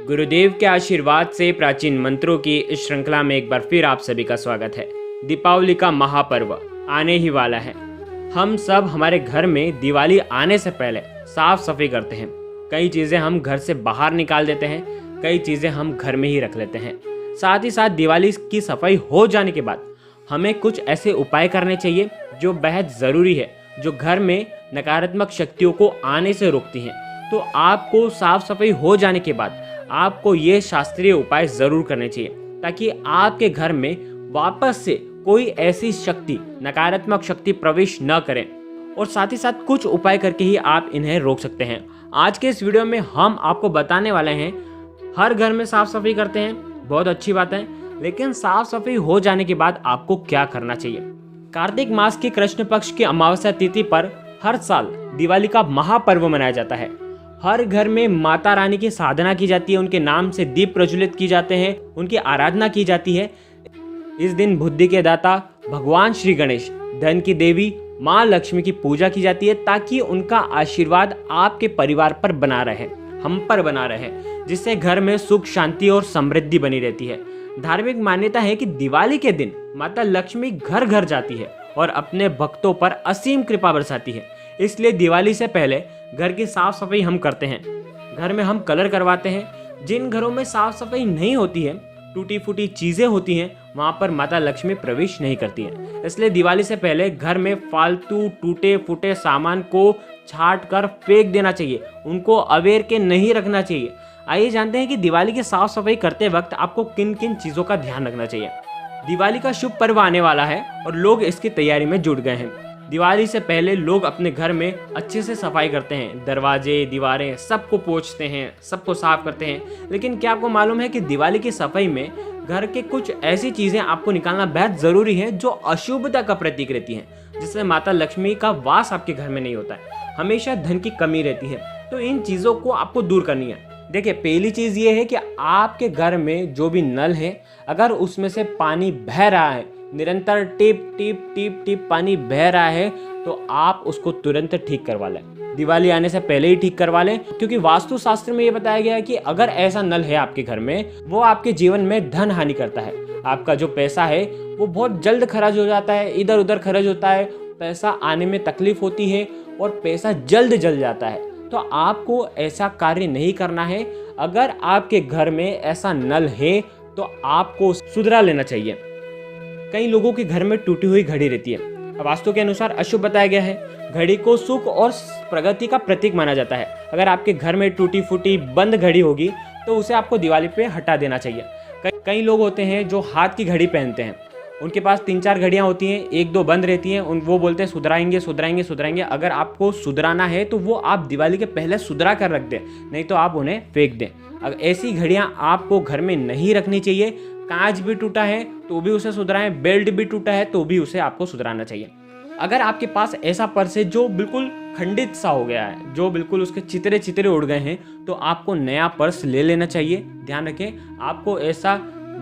गुरुदेव के आशीर्वाद से प्राचीन मंत्रों की इस श्रृंखला में एक बार फिर आप सभी का स्वागत है। दीपावली का महापर्व आने ही वाला है। हम सब हमारे घर में दिवाली आने से पहले साफ सफाई करते हैं। कई चीज़ें हम घर से बाहर निकाल देते हैं, कई चीज़ें हम घर में ही रख लेते हैं। साथ ही साथ दिवाली की सफाई हो जाने के बाद हमें कुछ ऐसे उपाय करने चाहिए जो बेहद ज़रूरी है, जो घर में नकारात्मक शक्तियों को आने से रोकती हैं। तो आपको साफ सफाई हो जाने के बाद आपको ये शास्त्रीय उपाय ज़रूर करने चाहिए, ताकि आपके घर में वापस से कोई ऐसी शक्ति, नकारात्मक शक्ति प्रवेश न करें। और साथ ही साथ कुछ उपाय करके ही आप इन्हें रोक सकते हैं। आज के इस वीडियो में हम आपको बताने वाले हैं, हर घर में साफ सफाई करते हैं, बहुत अच्छी बात है, लेकिन साफ सफाई हो जाने के बाद आपको क्या करना चाहिए। कार्तिक मास की कृष्ण पक्ष की अमावस्या तिथि पर हर साल दिवाली का महापर्व मनाया जाता है। हर घर में माता रानी की साधना की जाती है, उनके नाम से दीप प्रज्वलित की जाते हैं, उनकी आराधना की जाती है। इस दिन बुद्धि के दाता भगवान श्री गणेश, धन की देवी माँ लक्ष्मी की पूजा की जाती है, ताकि उनका आशीर्वाद आपके परिवार पर बना रहे, हम पर बना रहे, जिससे घर में सुख शांति और समृद्धि बनी रहती है। धार्मिक मान्यता है कि दिवाली के दिन माता लक्ष्मी घर घर जाती है और अपने भक्तों पर असीम कृपा बरसाती है। इसलिए दिवाली से पहले घर की साफ सफाई हम करते हैं, घर में हम कलर करवाते हैं। जिन घरों में साफ सफाई नहीं होती है, टूटी फूटी चीज़ें होती हैं, वहाँ पर माता लक्ष्मी प्रवेश नहीं करती हैं। इसलिए दिवाली से पहले घर में फालतू टूटे फूटे सामान को छाट कर फेंक देना चाहिए, उनको अवेर के नहीं रखना चाहिए। आइए जानते हैं कि दिवाली की साफ सफाई करते वक्त आपको किन किन चीज़ों का ध्यान रखना चाहिए। दिवाली का शुभ पर्व आने वाला है और लोग इसकी तैयारी में जुट गए हैं। दिवाली से पहले लोग अपने घर में अच्छे से सफाई करते हैं, दरवाजे दीवारें सबको पोंछते हैं, सबको साफ करते हैं। लेकिन क्या आपको मालूम है कि दिवाली की सफाई में घर के कुछ ऐसी चीज़ें आपको निकालना बेहद ज़रूरी है जो अशुभता का प्रतीक रहती हैं, जिससे माता लक्ष्मी का वास आपके घर में नहीं होता है, हमेशा धन की कमी रहती है। तो इन चीज़ों को आपको दूर करनी है। देखिए, पहली चीज़ ये है कि आपके घर में जो भी नल है, अगर उसमें से पानी बह रहा है, निरंतर टिप टिप टिप टिप पानी बह रहा है, तो आप उसको तुरंत ठीक करवा लें। दिवाली आने से पहले ही ठीक करवा लें, क्योंकि वास्तु शास्त्र में ये बताया गया है कि अगर ऐसा नल है आपके घर में, वो आपके जीवन में धन हानि करता है। आपका जो पैसा है वो बहुत जल्द खर्च हो जाता है, इधर उधर खर्च होता है, पैसा आने में तकलीफ होती है और पैसा जल्द जल जाता है। तो आपको ऐसा कार्य नहीं करना है। अगर आपके घर में ऐसा नल है तो आपको सुधरा लेना चाहिए। कई लोगों के घर में टूटी हुई घड़ी रहती है, वास्तु के अनुसार अशुभ बताया गया है। घड़ी को सुख और प्रगति का प्रतीक माना जाता है। अगर आपके घर में टूटी फूटी बंद घड़ी होगी तो उसे आपको दिवाली पे हटा देना चाहिए। कई लोग होते हैं जो हाथ की घड़ी पहनते हैं, उनके पास 3-4 घड़ियाँ होती हैं, 1-2 बंद रहती हैं, वो बोलते हैं सुधराएंगे सुधराएंगे सुधराएंगे। अगर आपको सुधराना है तो वो आप दिवाली के पहले सुधरा कर रख दें, नहीं तो आप उन्हें फेंक दें। अगर ऐसी घड़ियाँ आपको घर में नहीं रखनी चाहिए। कांच भी टूटा है तो भी उसे सुधराएं, बेल्ट भी टूटा है तो भी उसे आपको सुधराना चाहिए। अगर आपके पास ऐसा पर्स है जो बिल्कुल खंडित सा हो गया है, जो बिल्कुल उसके चितरे चितरे उड़ गए हैं, तो आपको नया पर्स ले लेना चाहिए। ध्यान रखें, आपको ऐसा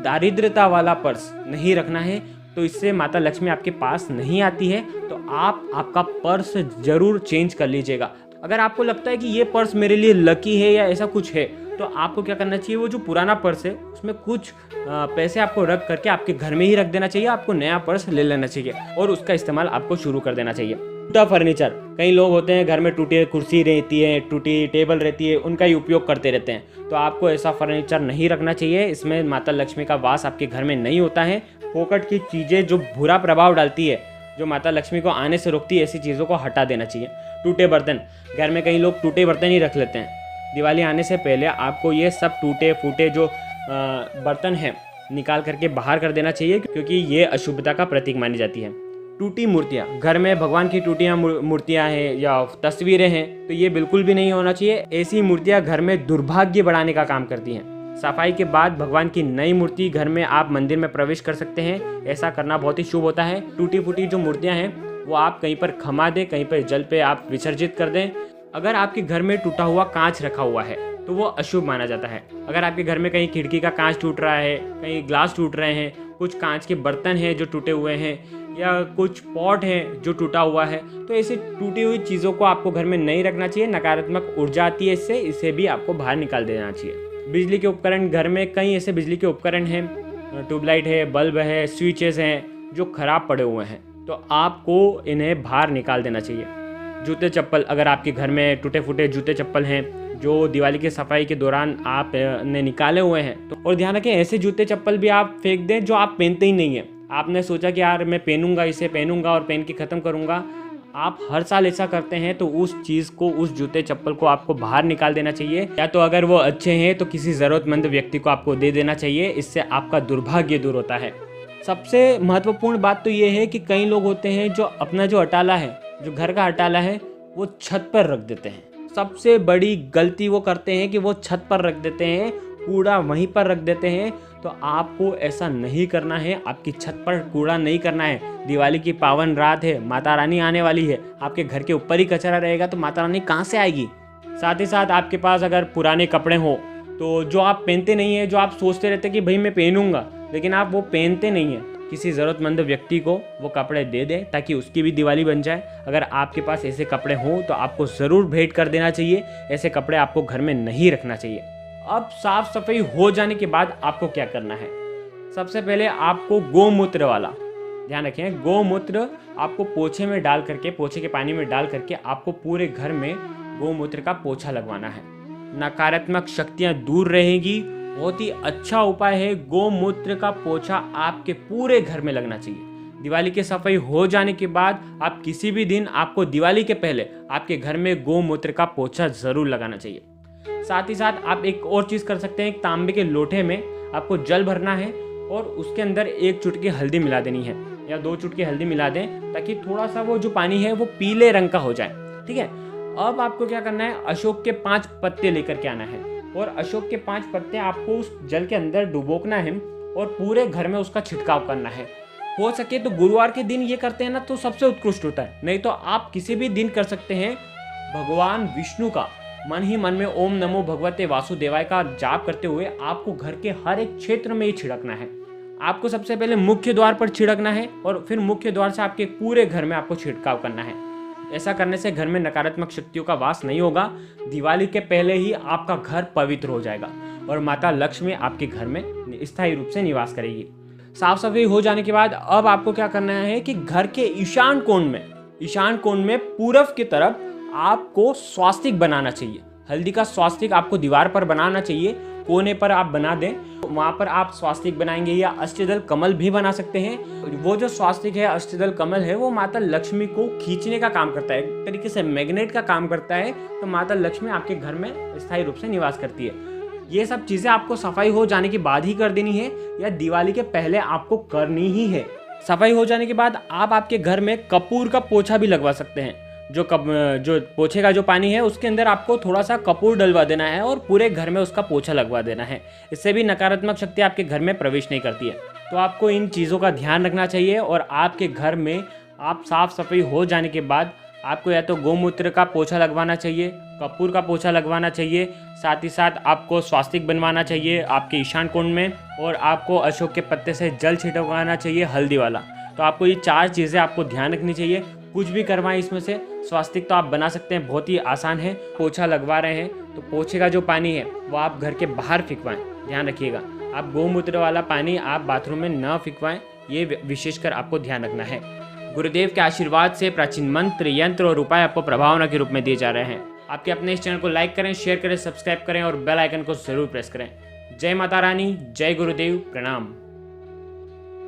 दारिद्रता वाला पर्स नहीं रखना है, तो इससे माता लक्ष्मी आपके पास नहीं आती है। तो आप आपका पर्स जरूर चेंज कर लीजिएगा। अगर आपको लगता है कि ये पर्स मेरे लिए लकी है या ऐसा कुछ है, तो आपको क्या करना चाहिए, वो जो पुराना पर्स है उसमें कुछ पैसे आपको रख करके आपके घर में ही रख देना चाहिए। आपको नया पर्स ले लेना चाहिए और उसका इस्तेमाल आपको शुरू कर देना चाहिए। टूटा फर्नीचर, कई लोग होते हैं घर में टूटी कुर्सी रहती है, टूटी टेबल रहती है, उनका ही उपयोग करते रहते हैं। तो आपको ऐसा फर्नीचर नहीं रखना चाहिए, इसमें माता लक्ष्मी का वास आपके घर में नहीं होता है। फोकट की चीज़ें जो बुरा प्रभाव डालती है, जो माता लक्ष्मी को आने से रोकती है, ऐसी चीज़ों को हटा देना चाहिए। टूटे बर्तन, घर में कई लोग टूटे बर्तन ही रख लेते हैं। दिवाली आने से पहले आपको ये सब टूटे फूटे जो बर्तन हैं निकाल करके बाहर कर देना चाहिए, क्योंकि ये अशुभता का प्रतीक मानी जाती है। टूटी मूर्तियाँ, घर में भगवान की टूटियाँ मूर्तियाँ हैं या तस्वीरें हैं, तो ये बिल्कुल भी नहीं होना चाहिए। ऐसी मूर्तियाँ घर में दुर्भाग्य बढ़ाने का काम करती हैं। सफाई के बाद भगवान की नई मूर्ति घर में आप मंदिर में प्रवेश कर सकते हैं, ऐसा करना बहुत ही शुभ होता है। टूटी फूटी जो मूर्तियाँ हैं वो आप कहीं पर खमा दें, कहीं पर जल पे आप विसर्जित कर दें। अगर आपके घर में टूटा हुआ कांच रखा हुआ है तो वो अशुभ माना जाता है। अगर आपके घर में कहीं खिड़की का कांच टूट रहा है, कहीं ग्लास टूट रहे हैं, कुछ कांच के बर्तन हैं जो टूटे हुए हैं, या कुछ पॉट है जो टूटा हुआ है, तो ऐसी टूटी हुई चीज़ों को आपको घर में नहीं रखना चाहिए। नकारात्मक ऊर्जा आती है इससे, इसे भी आपको बाहर निकाल देना चाहिए। बिजली के उपकरण, घर में कई ऐसे बिजली के उपकरण हैं, ट्यूबलाइट है, बल्ब है, स्विचेस हैं जो ख़राब पड़े हुए हैं, तो आपको इन्हें बाहर निकाल देना चाहिए। जूते चप्पल, अगर आपके घर में टूटे फूटे जूते चप्पल हैं जो दिवाली की सफाई के दौरान आपने निकाले हुए हैं, तो और ध्यान रखें ऐसे जूते चप्पल भी आप फेंक दें जो आप पहनते ही नहीं हैं। आपने सोचा कि यार मैं पहनूंगा, इसे पहनूंगा और पहन के ख़त्म करूंगा, आप हर साल ऐसा करते हैं, तो उस चीज़ को, उस जूते चप्पल को आपको बाहर निकाल देना चाहिए, या तो अगर वो अच्छे हैं तो किसी ज़रूरतमंद व्यक्ति को आपको दे देना चाहिए। इससे आपका दुर्भाग्य दूर होता है। सबसे महत्वपूर्ण बात तो ये है कि कई लोग होते हैं जो अपना जो अटाला है, जो घर का अटाला है, वो छत पर रख देते हैं। सबसे बड़ी गलती वो करते हैं कि वो छत पर रख देते हैं, कूड़ा वहीं पर रख देते हैं। तो आपको ऐसा नहीं करना है, आपकी छत पर कूड़ा नहीं करना है। दिवाली की पावन रात है, माता रानी आने वाली है, आपके घर के ऊपर ही कचरा रहेगा तो माता रानी कहाँ से आएगी। साथ ही साथ आपके पास अगर पुराने कपड़े हो तो जो आप पहनते नहीं हैं, जो आप सोचते रहते कि भाई मैं पहनूंगा, लेकिन आप वो पहनते नहीं हैं, किसी ज़रूरतमंद व्यक्ति को वो कपड़े दे दें ताकि उसकी भी दिवाली बन जाए। अगर आपके पास ऐसे कपड़े हों तो आपको ज़रूर भेंट कर देना चाहिए। ऐसे कपड़े आपको घर में नहीं रखना चाहिए। अब साफ सफाई हो जाने के बाद आपको क्या करना है? सबसे पहले आपको गौमूत्र वाला, ध्यान रखें, गौमूत्र आपको पोछे में डाल करके, पोछे के पानी में डाल करके आपको पूरे घर में गौमूत्र का पोछा लगवाना है। नकारात्मक शक्तियाँ दूर रहेगी। बहुत ही अच्छा उपाय है, गौमूत्र का पोछा आपके पूरे घर में लगना चाहिए। दिवाली की सफाई हो जाने के बाद आप किसी भी दिन, आपको दिवाली के पहले आपके घर में गौमूत्र का पोछा ज़रूर लगाना चाहिए। साथ ही साथ आप एक और चीज़ कर सकते हैं, एक तांबे के लोटे में आपको जल भरना है और उसके अंदर 1 चुटकी हल्दी मिला देनी है, या 2 चुटकी हल्दी मिला दें ताकि थोड़ा सा वो जो पानी है वो पीले रंग का हो जाए। ठीक है, अब आपको क्या करना है, अशोक के 5 पत्ते लेकर के आना है और अशोक के 5 पत्ते आपको उस जल के अंदर डुबोकना है और पूरे घर में उसका छिड़काव करना है। हो सके तो गुरुवार के दिन ये करते हैं ना तो सबसे उत्कृष्ट होता है, नहीं तो आप किसी भी दिन कर सकते हैं। भगवान विष्णु का मन ही मन में ओम नमो भगवते वासुदेवाय का जाप करते हुए आपको घर के हर एक क्षेत्र में ये छिड़कना है। आपको सबसे पहले मुख्य द्वार पर छिड़कना है और फिर मुख्य द्वार से आपके पूरे घर में आपको छिड़काव करना है। ऐसा करने से घर में नकारात्मक शक्तियों का वास नहीं होगा। दिवाली के पहले ही आपका घर पवित्र हो जाएगा और माता लक्ष्मी आपके घर में स्थायी रूप से निवास करेगी। साफ सफाई हो जाने के बाद अब आपको क्या करना है कि घर के ईशान कोण में पूरब की तरफ आपको स्वास्तिक बनाना चाहिए। हल्दी का स्वास्तिक आपको दीवार पर बनाना चाहिए, कोने पर आप बना दें, वहाँ पर आप स्वास्तिक बनाएंगे या अष्टदल कमल भी बना सकते हैं। वो जो स्वास्तिक है, अष्टदल कमल है, वो माता लक्ष्मी को खींचने का काम करता है, एक तरीके से मैग्नेट का काम करता है। तो माता लक्ष्मी आपके घर में स्थायी रूप से निवास करती है। ये सब चीज़ें आपको सफाई हो जाने के बाद ही कर देनी है या दिवाली के पहले आपको करनी ही है। सफाई हो जाने के बाद आप आपके घर में कपूर का पोछा भी लगवा सकते हैं। जो पोछे का जो पानी है उसके अंदर आपको थोड़ा सा कपूर डलवा देना है और पूरे घर में उसका पोछा लगवा देना है। इससे भी नकारात्मक शक्ति आपके घर में प्रवेश नहीं करती है। तो आपको इन चीज़ों का ध्यान रखना चाहिए और आपके घर में आप साफ सफाई हो जाने के बाद आपको या तो गौमूत्र का पोछा लगवाना चाहिए, कपूर का पोछा लगवाना चाहिए, साथ ही साथ आपको स्वास्तिक बनवाना चाहिए आपके ईशान कोण में, और आपको अशोक के पत्ते से जल छिड़कवाना चाहिए हल्दी वाला। तो आपको ये 4 चीज़ें आपको ध्यान रखनी चाहिए। कुछ भी करवाएं इसमें से। स्वास्तिक तो आप बना सकते हैं, बहुत ही आसान है। पोछा लगवा रहे हैं तो पोछे का जो पानी है वो आप घर के बाहर फिकवाएं, ध्यान रखिएगा। आप गौमूत्र वाला पानी आप बाथरूम में न फिकवाएं, ये विशेषकर आपको ध्यान रखना है। गुरुदेव के आशीर्वाद से प्राचीन मंत्र, यंत्र और उपाय आपको प्रभावना के रूप में दिए जा रहे हैं। आपके अपने इस चैनल को लाइक करें, शेयर करें, सब्सक्राइब करें और बेल आइकन को जरूर प्रेस करें। जय माता रानी, जय गुरुदेव, प्रणाम।